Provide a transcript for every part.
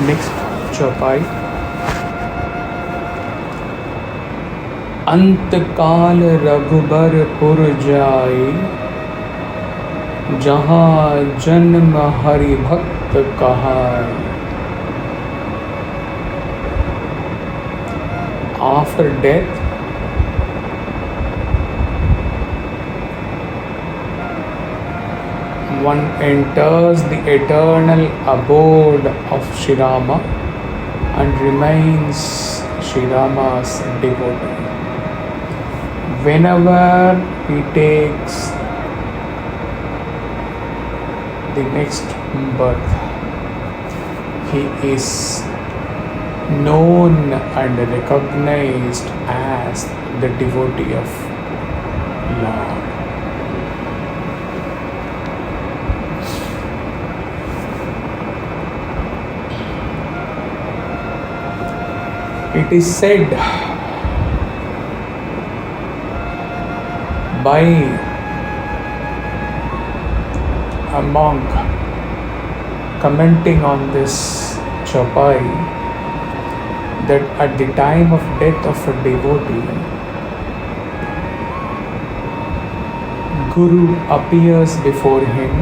Next चौपाई। अंत काल रघुबर पुर जाए, जहाँ जन्म हरि भक्त कहाए। After death, one enters the eternal abode of Shri Rama and remains Shri Rama's devotee. Whenever he takes the next birth, he is known and recognized as the devotee of Lord. It is said by a monk commenting on this chaupai that at the time of death of a devotee, Guru appears before him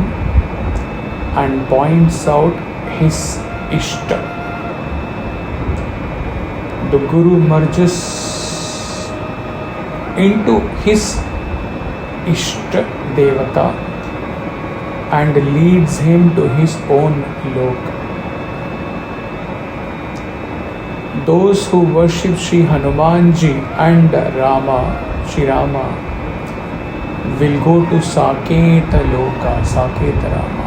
and points out his Ishta. The Guru merges into his Ishta Devata and leads him to his own lok. Those who worship Sri Hanumanji and Sri Rama will go to Saketa Loka, Saketa Rama.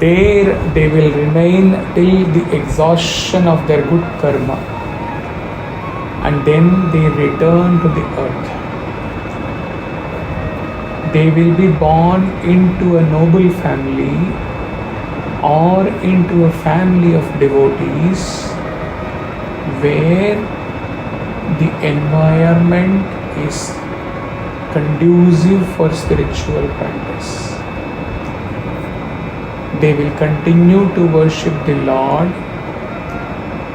There they will remain till the exhaustion of their good karma, and then they return to the earth. They will be born into a noble family or into a family of devotees where the environment is conducive for spiritual practice. They will continue to worship the Lord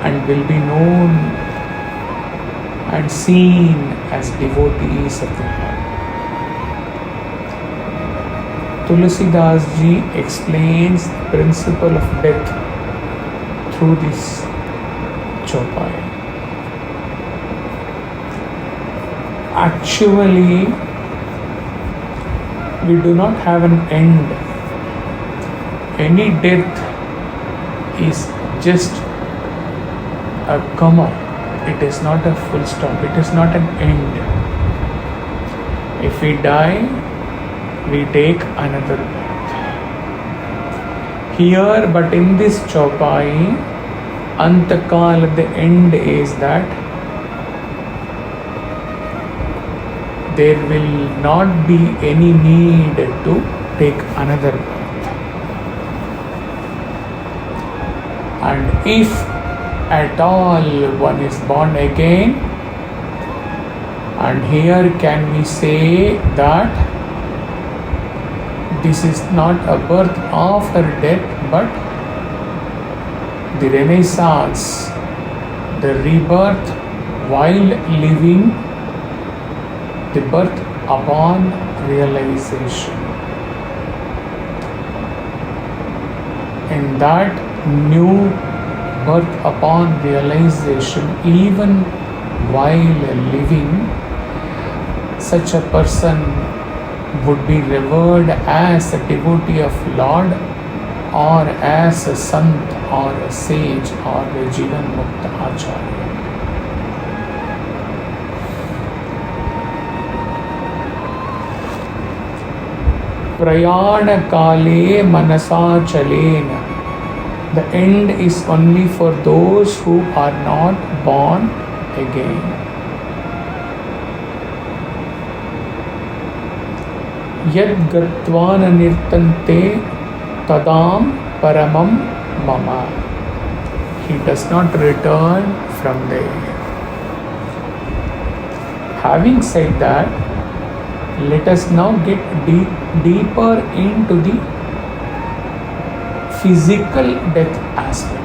and will be known and seen as devotees of the Lord. Tulsidas ji explains the principle of death through this chaupai. Actually, we do not have an end. Any death is just a comma. It is not a full stop. It is not an end. If we die, we take another birth. Here, but in this chaupai, Antakal, the end is that there will not be any need to take another birth. And if at all one is born again, and here can we say that this is not a birth after death, but the renaissance, the rebirth while living, the birth upon realization. In that new birth upon realization, even while living, such a person would be revered as a devotee of Lord, or as a sant, or a sage, or a Jivan Mukta Acharya. Prayana Kale Manasa Chalena. The end is only for those who are not born again. Yad Gatvana Nirtante Tadam Paramam Mama. He does not return from there. Having said that, let us now get deeper into the physical death aspect.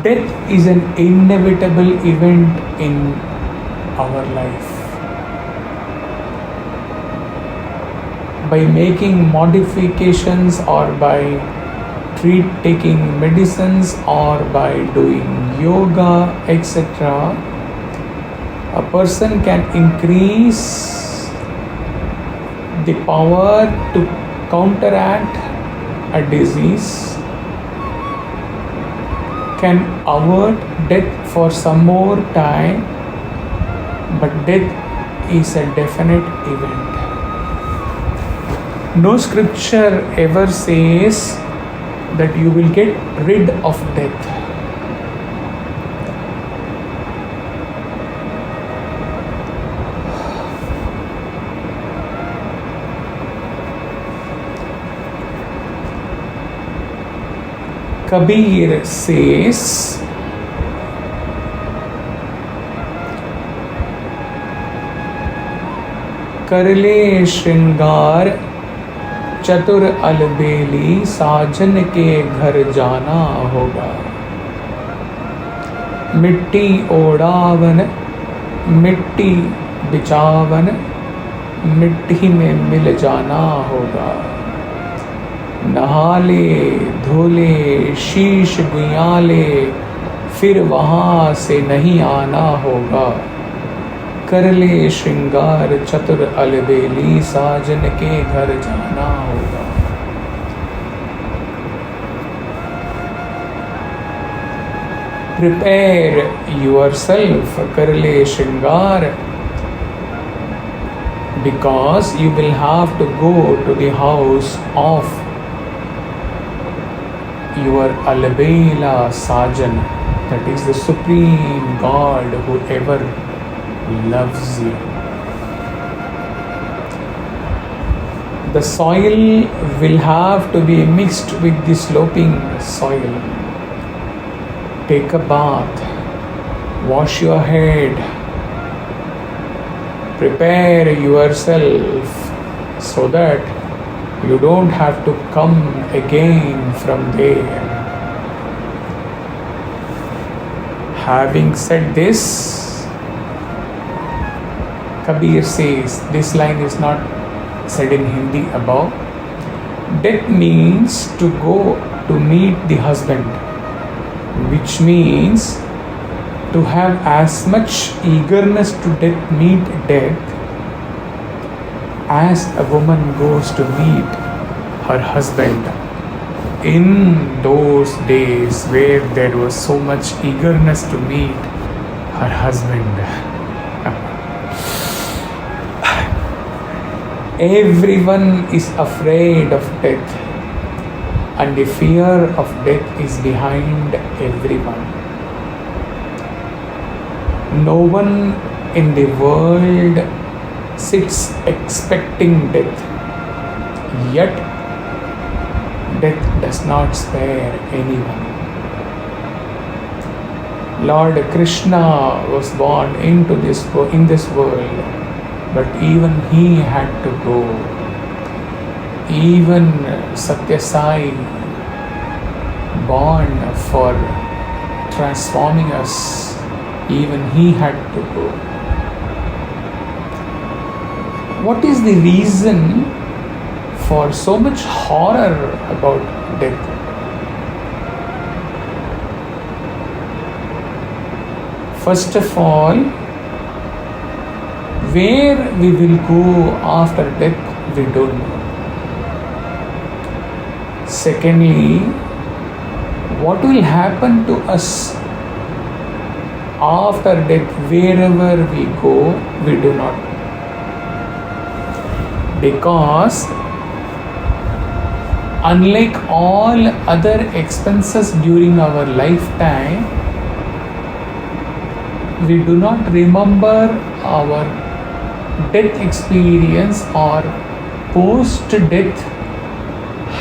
Death is an inevitable event in our life. By making modifications or by taking medicines or by doing yoga, etc., a person can increase the power to counteract a disease, can avert death for some more time, but death is a definite event. No scripture ever says that you will get rid of death. Kabir says, करले श्रृंगार चतुर अलबेली, साजन के घर जाना होगा। मिट्टी ओढ़ावन मिट्टी बिछावन, मिट्टी में मिल जाना होगा। नहाले धोले शीश गुयाले, फिर वहाँ से नहीं आना होगा। कर ले श्रृंगार चतुर अलबेली, साजन के घर जाना होगा। Prepare yourself, कर ले श्रृंगार, because you will have to go to the house of your Albela Sajan, that is the Supreme God who ever loves you. The soil will have to be mixed with the sloping soil. Take a bath, wash your head, prepare yourself so that you don't have to come again from there. Having said this, Kabir says, this line is not said in Hindi above. Death means to go to meet the husband, which means to have as much eagerness to meet death as a woman goes to meet her husband. In those days where there was so much eagerness to meet her husband, everyone is afraid of death, and the fear of death is behind everyone. No one in the world sits expecting death, yet death does not spare anyone. Lord Krishna was born in this world, but even he had to go. Even Satya Sai, born for transforming us, even he had to go. What is the reason for so much horror about death? First of all, where we will go after death, we don't know. Secondly, what will happen to us after death, wherever we go, we do not know. Because unlike all other expenses during our lifetime, we do not remember our death experience or post-death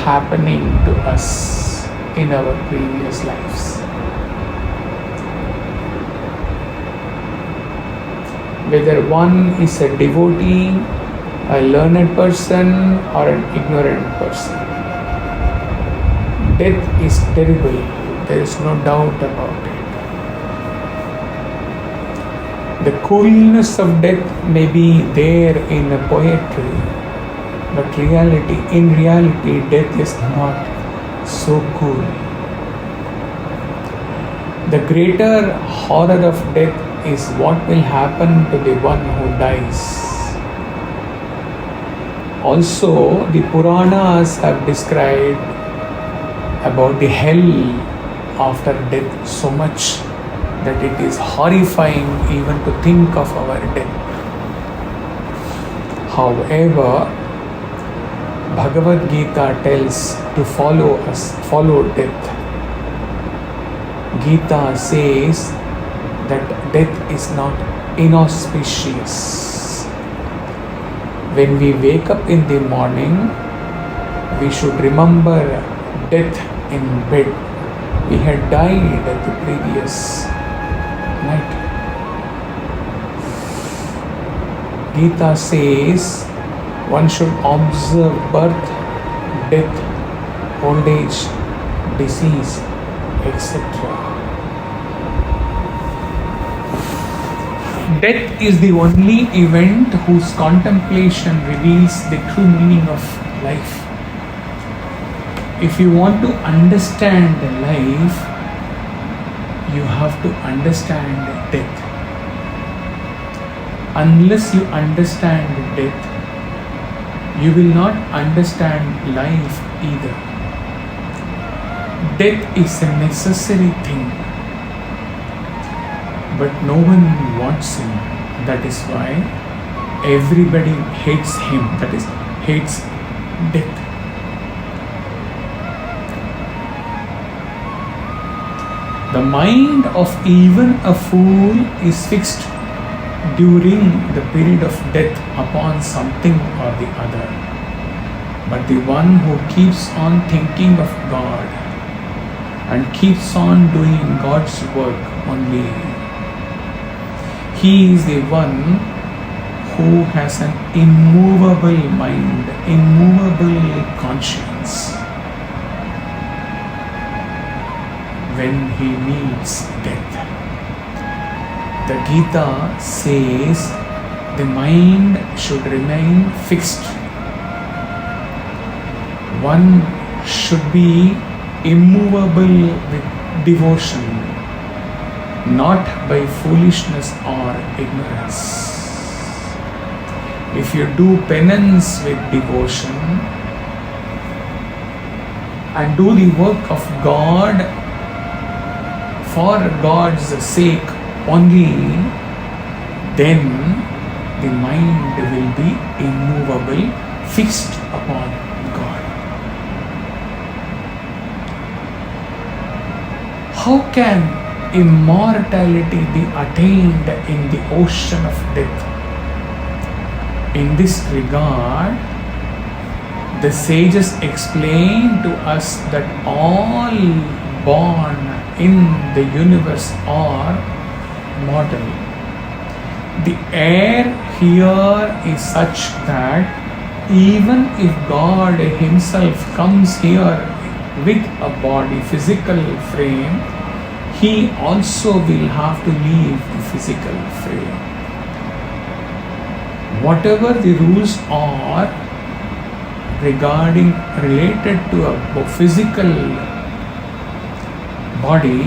happening to us in our previous lives. Whether one is a devotee a learned person or an ignorant person. Death is terrible, there is no doubt about it. The coolness of death may be there in a poetry, but in reality, death is not so cool. The greater horror of death is what will happen to the one who dies. Also, the Puranas have described about the hell after death so much that it is horrifying even to think of our death. However, Bhagavad Gita tells to follow death. Gita says that death is not inauspicious. When we wake up in the morning, we should remember death in bed. We had died the previous night. Gita says one should observe birth, death, old age, disease, etc. Death is the only event whose contemplation reveals the true meaning of life. If you want to understand life, you have to understand death. Unless you understand death, you will not understand life either. Death is a necessary thing, but no one wants him. That is why everybody hates him, that is, hates death. The mind of even a fool is fixed during the period of death upon something or the other. But the one who keeps on thinking of God and keeps on doing God's work only, he is the one who has an immovable mind, immovable conscience. When he meets death, the Gita says the mind should remain fixed. One should be immovable with devotion, not by foolishness or ignorance. If you do penance with devotion and do the work of God for God's sake only, then the mind will be immovable, fixed upon God. How can immortality be attained in the ocean of death? In this regard, the sages explain to us that all born in the universe are mortal. The air here is such that even if God himself comes here with a body, physical frame, he also will have to leave the physical frame. Whatever the rules are related to a physical body,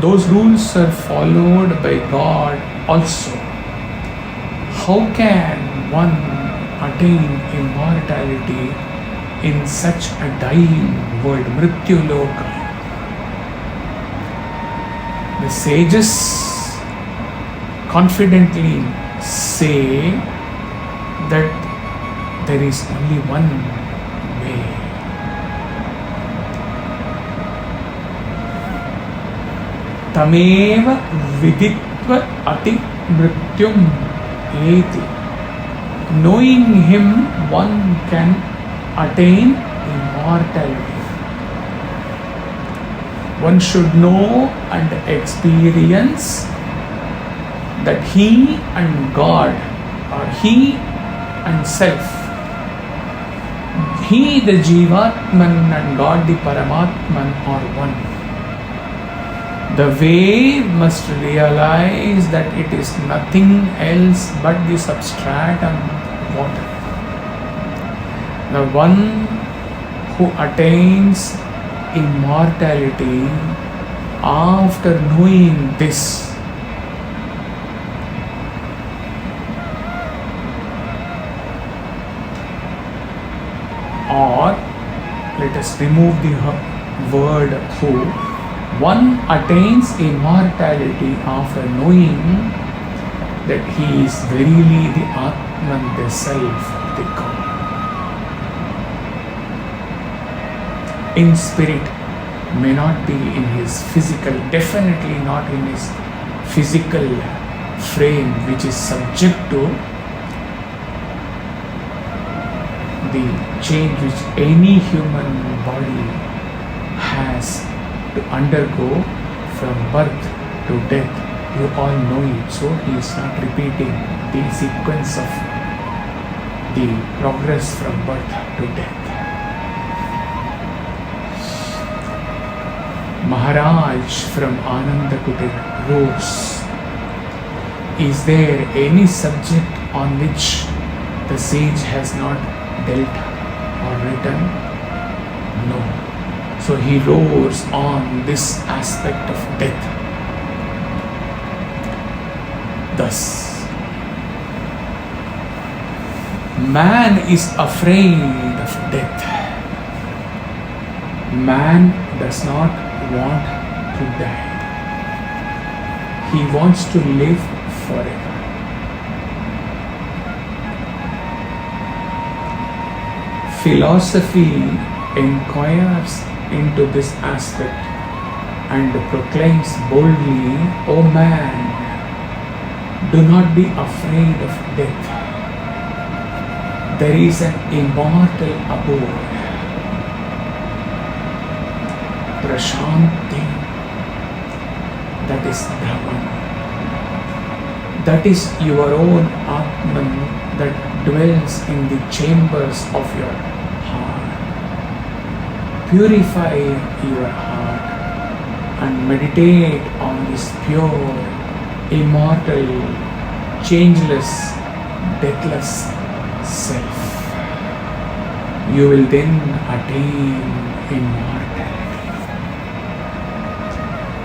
those rules are followed by God also. How can one attain immortality in such a dying world, Mrityu Loka? The sages confidently say that there is only one way. Tameva viditva ati mrityum eti. Knowing him, one can attain immortality. One should know and experience that he and God, or he and self. He, the Jivatman, and God, the Paramatman, are one. The wave must realize that it is nothing else but the substratum water. The one who attains immortality after knowing this or let us remove the word who, one attains immortality after knowing that he is verily the Atman, the Self, the God. In spirit, may not be in his physical, definitely not in his physical frame, which is subject to the change which any human body has to undergo from birth to death. You all know it, so he is not repeating the sequence of the progress from birth to death. Maharaj from Ananda Kutir rose. Is there any subject on which the sage has not dealt or written? No. So he rose on this aspect of death. Thus, man is afraid of death. Man does not want to die. He wants to live forever. Philosophy inquires into this aspect and proclaims boldly, O man, do not be afraid of death. There is an immortal abode, Prashanti, that is Brahman. That is your own Atman that dwells in the chambers of your heart. Purify your heart and meditate on this pure, immortal, changeless, deathless self. You will then attain immortality.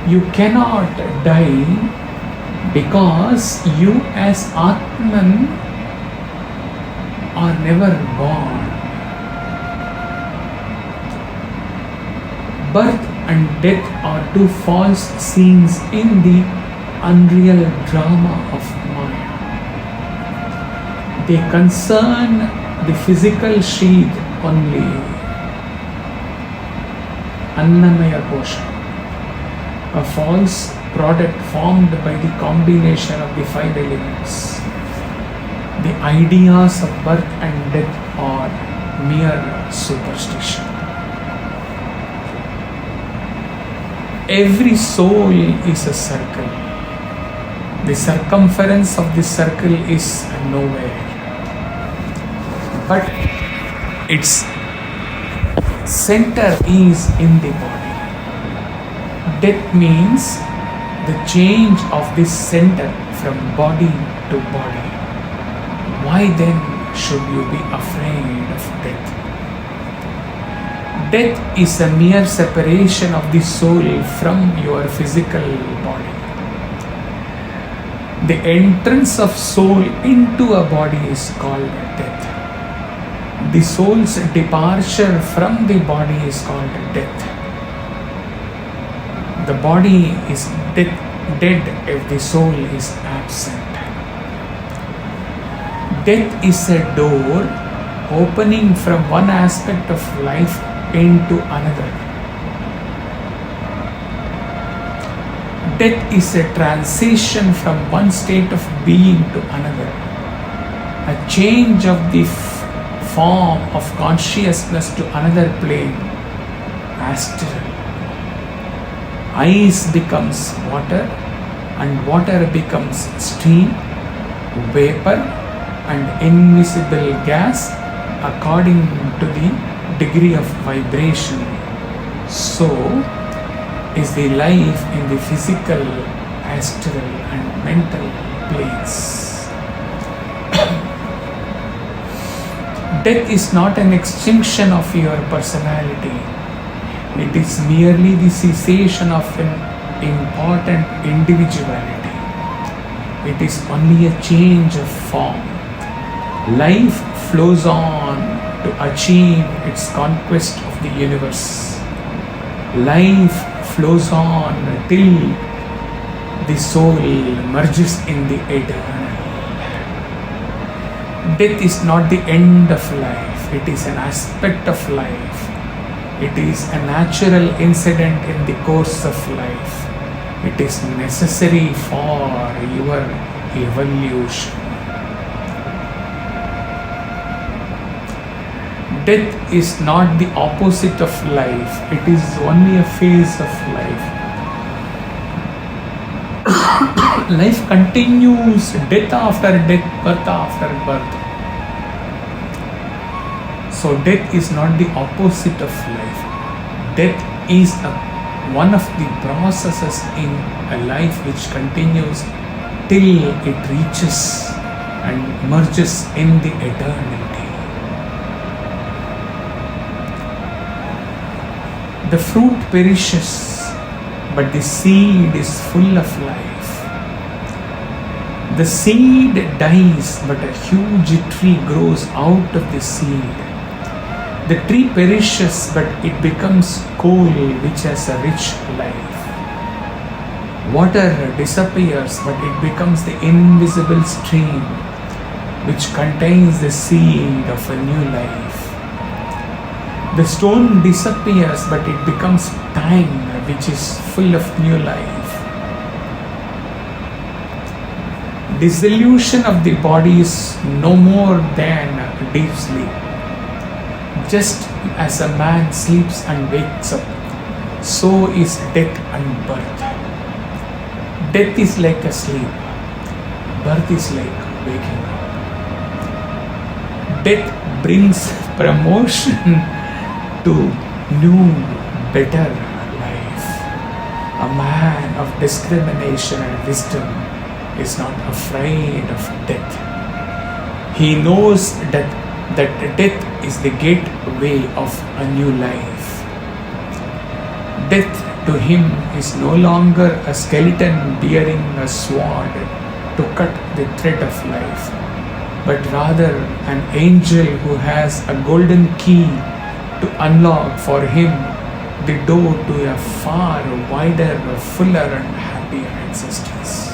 You cannot die because you as Atman are never born. Birth and death are two false scenes in the unreal drama of Maya. They concern the physical sheath only. Annamaya Kosha, a false product formed by the combination of the five elements. The ideas of birth and death are mere superstition. Every soul is a circle. The circumference of the circle is nowhere, but its center is in the body. Death means the change of this center from body to body. Why then should you be afraid of death? Death is a mere separation of the soul from your physical body. The entrance of soul into a body is called death. The soul's departure from the body is called death. The body is dead if the soul is absent. Death is a door opening from one aspect of life into another. Death is a transition from one state of being to another, a change of the form of consciousness to another plane, astral. Ice becomes water and water becomes steam, vapor and invisible gas according to the degree of vibration. So is the life in the physical, astral and mental planes. Death is not an extinction of your personality. It is merely the cessation of an important individuality. It is only a change of form. Life flows on to achieve its conquest of the universe. Life flows on till the soul merges in the eternal. Death is not the end of life, it is an aspect of life. It is a natural incident in the course of life. It is necessary for your evolution. Death is not the opposite of life, it is only a phase of life. Life continues, death after death, birth after birth. So death is not the opposite of life. Death is one of the processes in a life which continues till it reaches and merges in the eternity. The fruit perishes, but the seed is full of life. The seed dies, but a huge tree grows out of the seed. The tree perishes, but it becomes coal which has a rich life. Water disappears, but it becomes the invisible stream which contains the seed of a new life. The stone disappears, but it becomes time which is full of new life. Dissolution of the body is no more than deep sleep. Just as a man sleeps and wakes up, so is death and birth. Death is like a sleep, birth is like waking up. Death brings promotion to new, better life. A man of discrimination and wisdom is not afraid of death. He knows that death is the gateway of a new life. Death to him is no longer a skeleton bearing a sword to cut the thread of life, but rather an angel who has a golden key to unlock for him the door to a far wider, fuller and happier existence.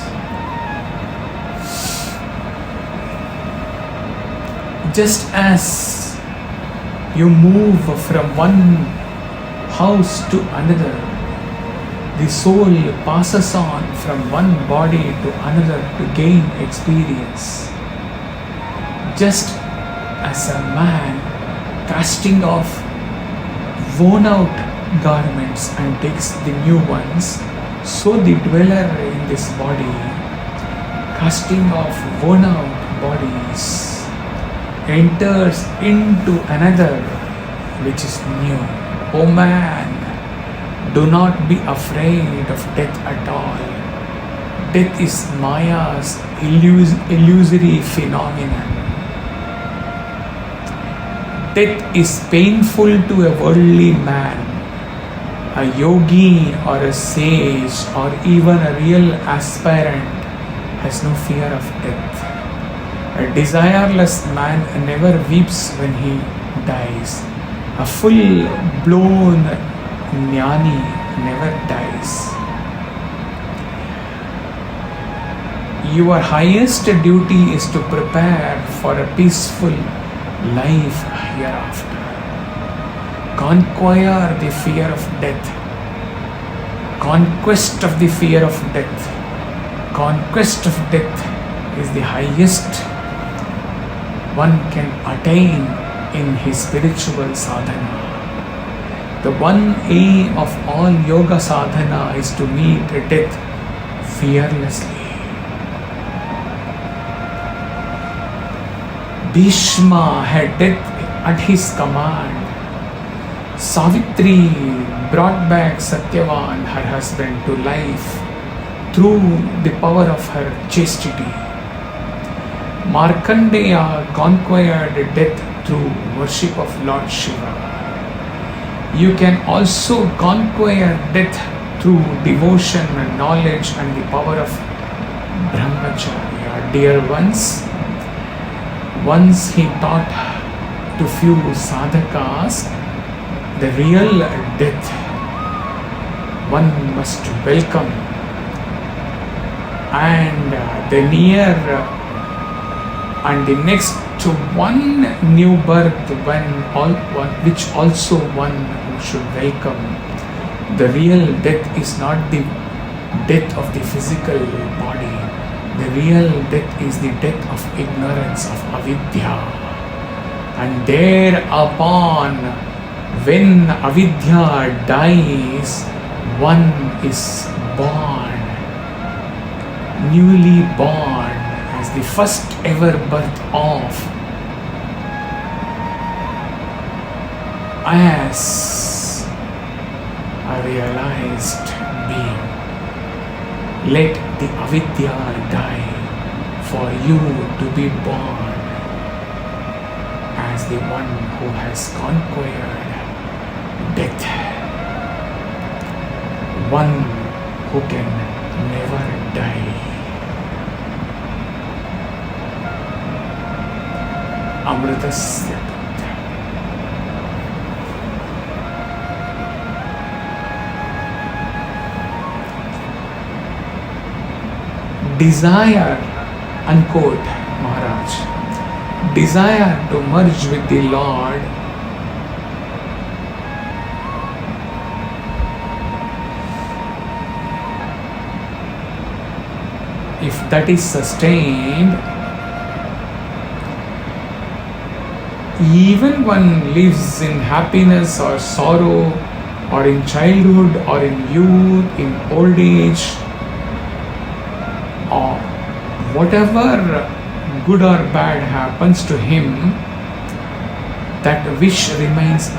Just as you move from one house to another, the soul passes on from one body to another to gain experience. Just as a man casting off worn out garments and takes the new ones, so the dweller in this body, casting off worn out bodies, enters into another which is new. O man, do not be afraid of death at all. Death is Maya's illusory phenomenon. Death is painful to a worldly man. A yogi or a sage or even a real aspirant has no fear of death. A desireless man never weeps when he dies. A full-blown jnani never dies. Your highest duty is to prepare for a peaceful life hereafter. Conquer the fear of death. Conquest of the fear of death. Conquest of death is the highest one can attain in his spiritual sadhana. The one aim of all yoga sadhana is to meet death fearlessly. Bhishma had death at his command. Savitri brought back Satyavan, her husband, to life through the power of her chastity. Markandeya conquered death through worship of Lord Shiva. You can also conquer death through devotion and knowledge and the power of Brahmacharya. Dear ones, once he taught to few sadhakas the real death one must welcome, and the near and the next to one new birth which also one should welcome. The real death is not the death of the physical body. The real death is the death of ignorance, of avidya. And thereupon, when avidya dies, one is born, newly born, as the first ever birth of, as a realized being. Let the avidya die for you to be born as the one who has conquered death, one who can never die. Amritasya. Desire, unquote, Maharaj, desire to merge with the Lord if that is sustained, even one lives in happiness or sorrow, or in childhood or in youth, in old age, or whatever good or bad happens to him, that wish remains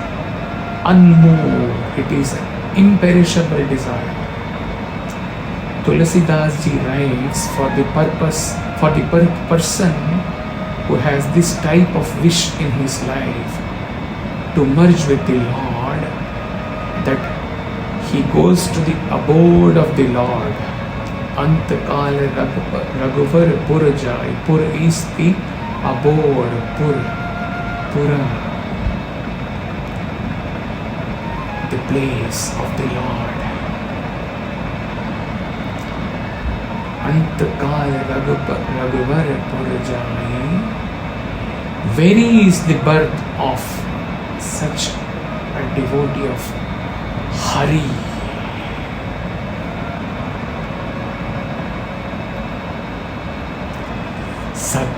unmoved. It is an imperishable desire. Tulsidas ji writes, for the person who has this type of wish in his life to merge with the Lord, that he goes to the abode of the Lord. Antakal Raghuvar Purajai. Pur is the abode, Pura, the place of the Lord. Antakal Raghuvar Purajai. Where is the birth of such a devotee of Hari? सत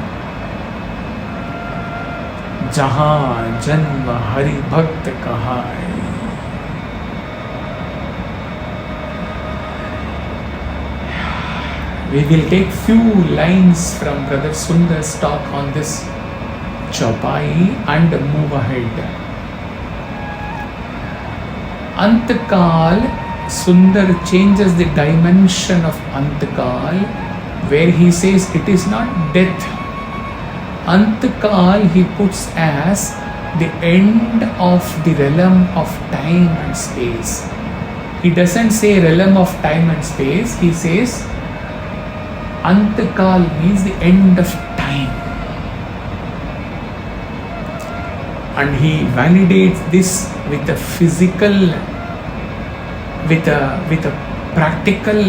जहां जन्म हरि भक्त कहाए. We will take few lines from Brother Sundar's talk on this Chaupai and move ahead. Antakal, Sundar changes the dimension of Antakal, where he says it is not death. Antakal he puts as the end of the realm of time and space. He doesn't say realm of time and space, he says Antakal means the end of time. And he validates this with a physical, with a practical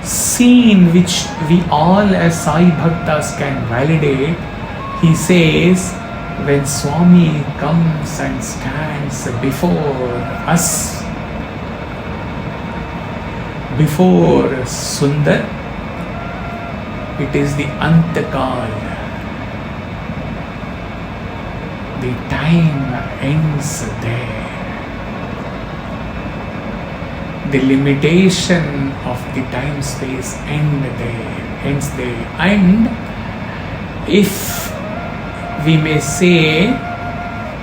scene which we all as Sai Bhaktas can validate. He says, when Swami comes and stands before us, before Sundar, it is the Antakal. The time ends there. The limitation of the time space ends there. And if we may say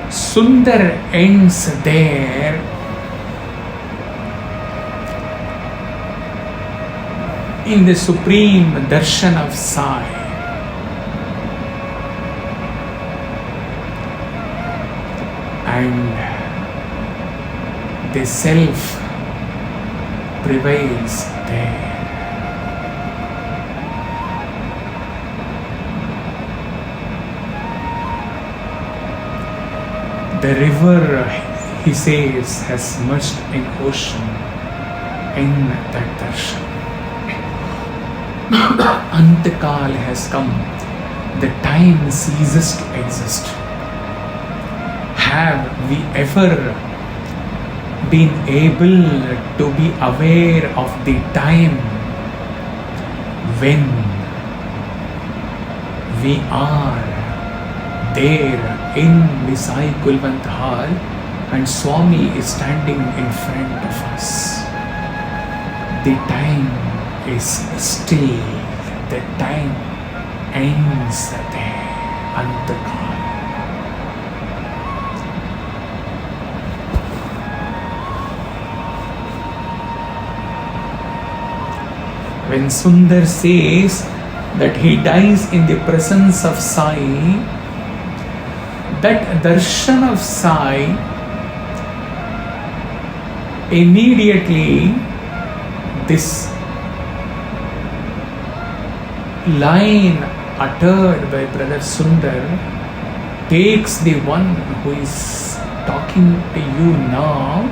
Sundar ends there. In the supreme darshan of Sai. And the self prevails there. The river, he says, has merged in ocean in that darshan. Antakal has come. The time ceases to exist. Have we ever been able to be aware of the time when we are there in the Sai Kulwant Hall and Swami is standing in front of us? The time is still. The time ends there. Antakal. When Sundar says that he dies in the presence of Sai, that darshan of Sai, immediately this line uttered by Brother Sundar takes the one who is talking to you now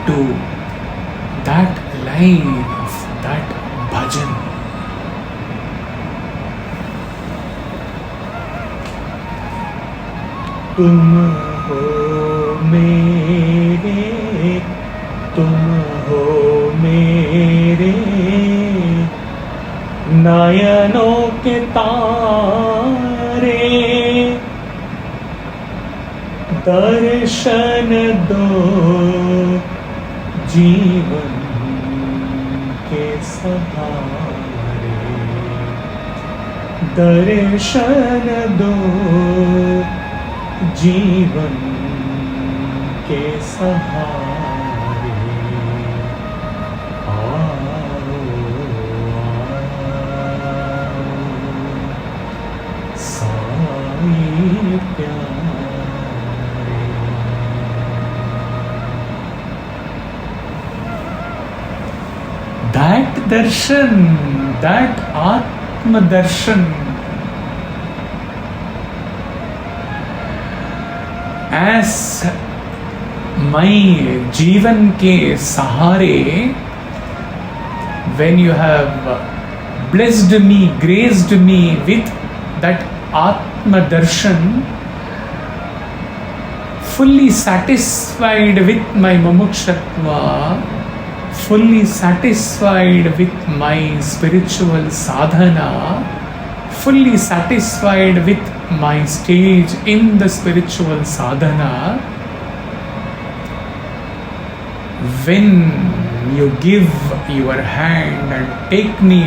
to that line of that bhajan. तुम हो मेरे, तुम हो मेरे नयनों के तारे, दर्शन दो जीवन के सहारे, दर्शन दो जीवन के सहारे, आओ साई प्यारे। That darshan, that Atma darshan, as my जीवन के सहारे, when you have blessed me, graced me with that Atma darshan, fully satisfied with my mumukshatva, fully satisfied with my spiritual sadhana, fully satisfied with my stage in the spiritual sadhana, when you give your hand and take me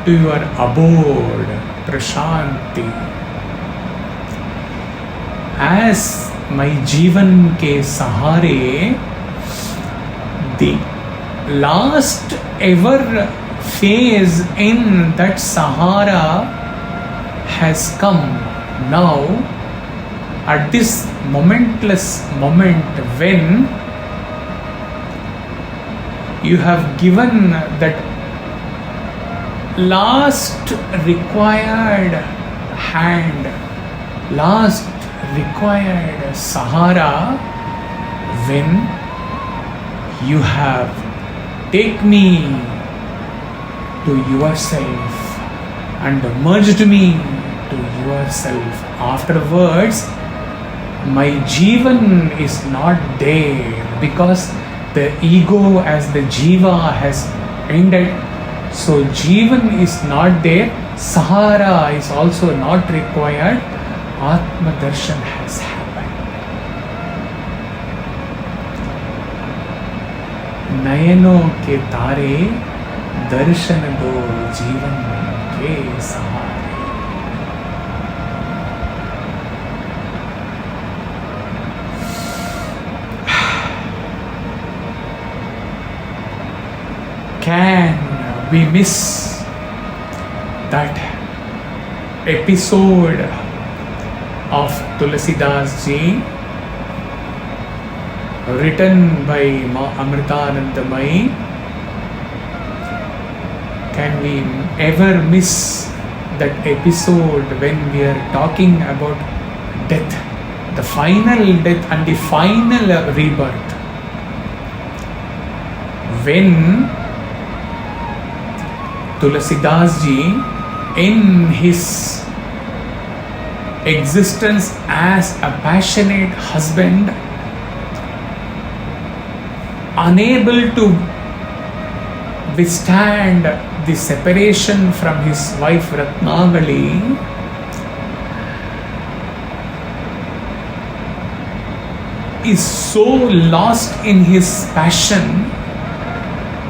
to your abode, Prashanti, as my जीवन के सहारे, the last ever phase in that Sahara has come now, at this momentless moment when you have given that last required hand, last required Sahara, when you have take me to yourself and merged me to yourself. Afterwards, my Jivan is not there because the ego as the Jiva has ended. So Jivan is not there. Sahara is also not required. Atma Darshan has happened. नयनों के तारे दर्शन दो जीवन हे सहारे. Can we miss that episode of Tulsidas ji written by Ma Amritanandamayi? Can we ever miss that episode when we are talking about death, the final death and the final rebirth? When Tulsidas ji, in his existence as a passionate husband, unable to withstand the separation from his wife Ratnavali, is so lost in his passion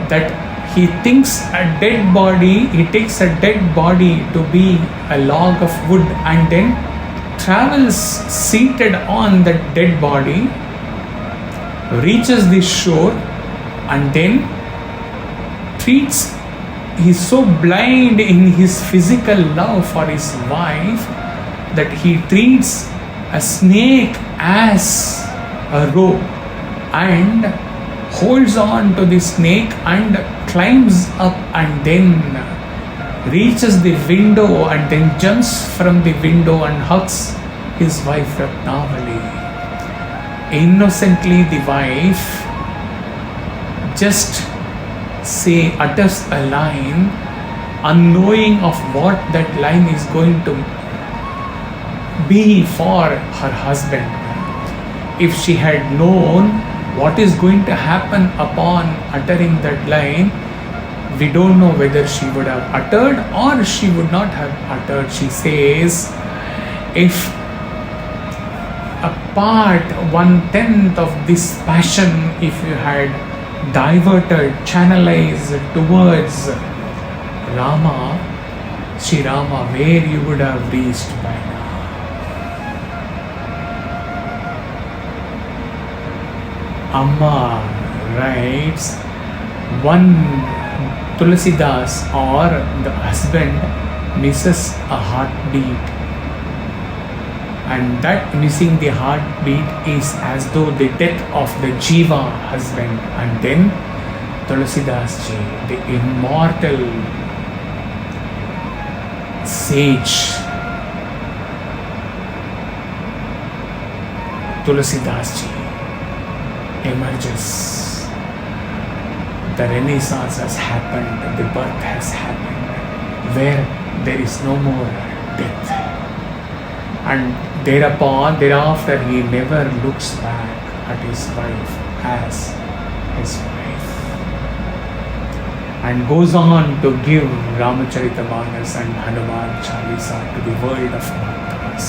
that he takes a dead body to be a log of wood and then travels seated on that dead body, reaches the shore and then he's so blind in his physical love for his wife that he treats a snake as a rope and holds on to the snake and climbs up and then reaches the window and then jumps from the window and hugs his wife Ratnavali. Innocently the wife just utters a line, unknowing of what that line is going to be for her husband. If she had known what is going to happen upon uttering that line, we don't know whether she would have uttered or she would not have uttered. She says, if a part, 1/10 of this passion, if you had diverted, channelized towards Rama, Sri Rama, where you would have reached by now. Amma writes, one Tulsidas or the husband misses a heartbeat, and that missing the heartbeat is as though the death of the Jiva husband. And then Tulsidas ji, the immortal sage, Tulsidas ji emerges. The Renaissance has happened, the birth has happened, where there is no more death. And thereafter, he never looks back at his wife as his wife, and goes on to give Ramacharita-manas and Hanuman Chalisa to the world of Bhaktas.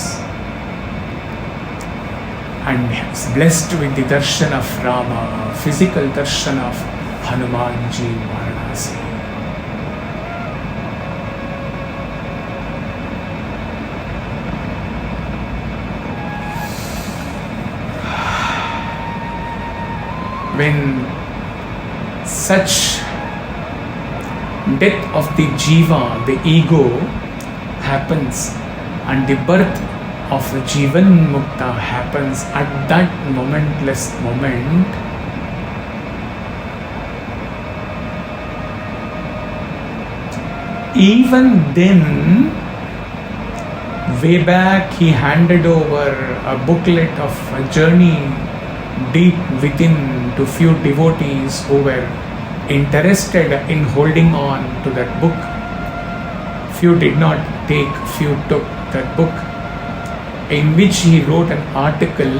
And is blessed with the darshan of Rama, physical darshan of Hanumanji Varanasi. When such death of the Jiva, the ego, happens and the birth of Jivan Mukta happens at that momentless moment, even then, way back he handed over a booklet of a journey deep within to few devotees who were interested in holding on to that book. Few did not take, few took that book, in which he wrote an article,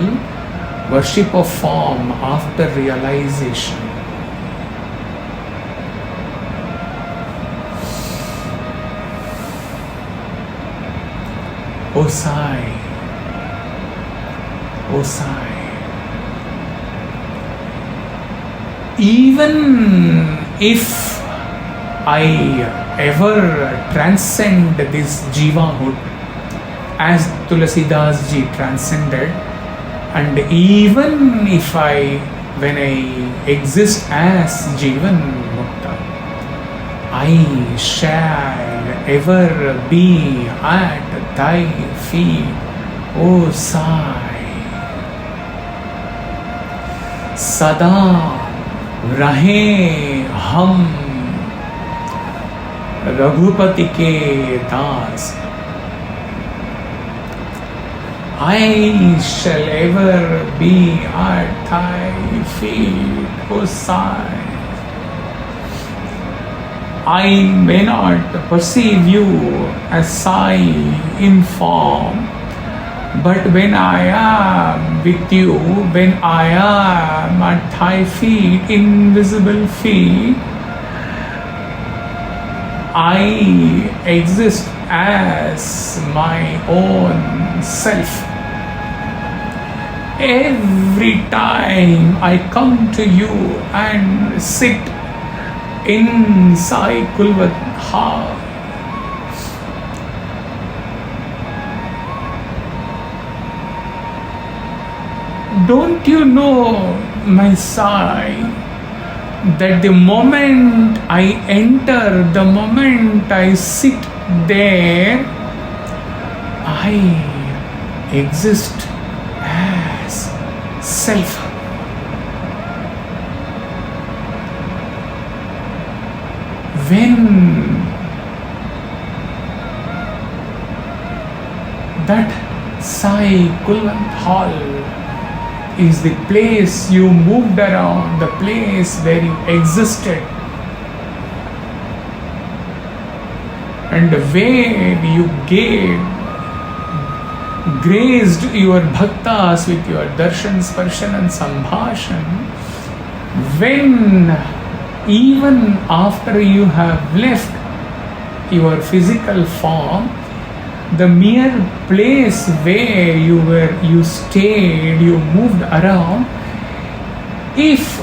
Worship of Form After Realization. O Sai, O Sai. Even if I ever transcend this jivahood as Tulasidas ji transcended. And even if when I exist as Jivan Mukta, I shall ever be at thy feet, O Sai. Sada rahe hum Raghupati ke das. I shall ever be at thy feet, O Sai. I may not perceive you as Sai in form, but when I am with you, when I am at thy feet, invisible feet, I exist as my own self. Every time I come to you and sit in Sai Kulwat heart, don't you know, my Sai, that the moment I enter, the moment I sit there, I exist as self. When that Sai Kulwant Hall is the place you moved around, the place where you existed, and where you graced your bhaktas with your darshan, sparshan and sambhashan, when even after you have left your physical form, the mere place where you stayed, you moved around, if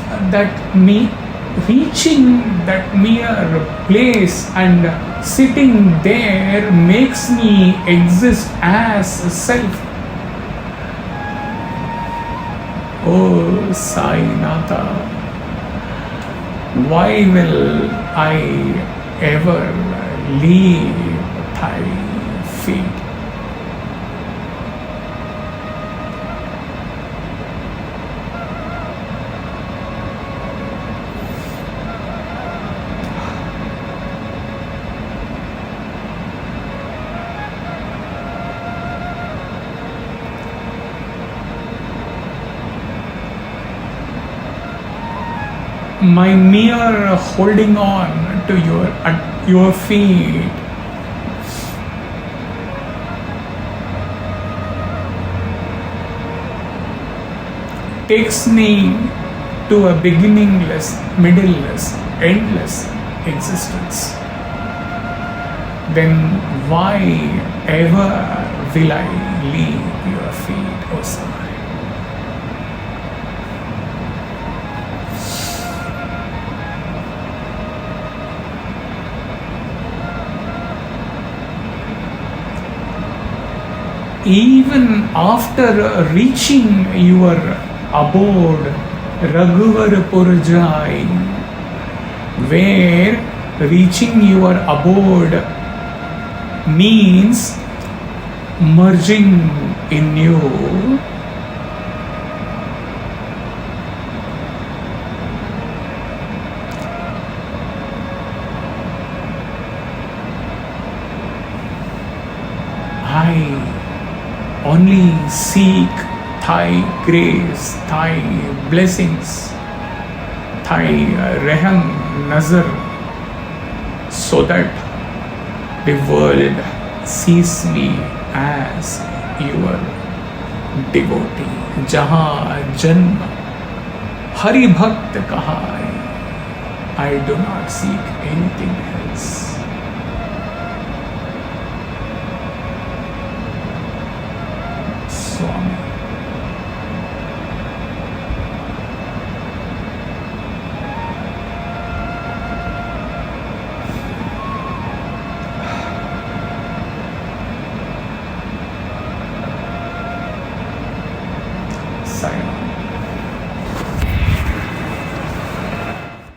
reaching that mere place and sitting there makes me exist as self, oh Sai Nata, why will I ever leave thy feet? My mere holding on to your feet takes me to a beginningless, middleless, endless existence. Then why ever will I leave your feet, O Sai? Even after reaching your abode, Raghuvar Jai, where reaching your abode means merging in you, I only seek thy grace, thy blessings, thy Rehan Nazar, so that the world sees me as your devotee. Jahan Janma Hari Bhakt Kahai, I do not seek anything else.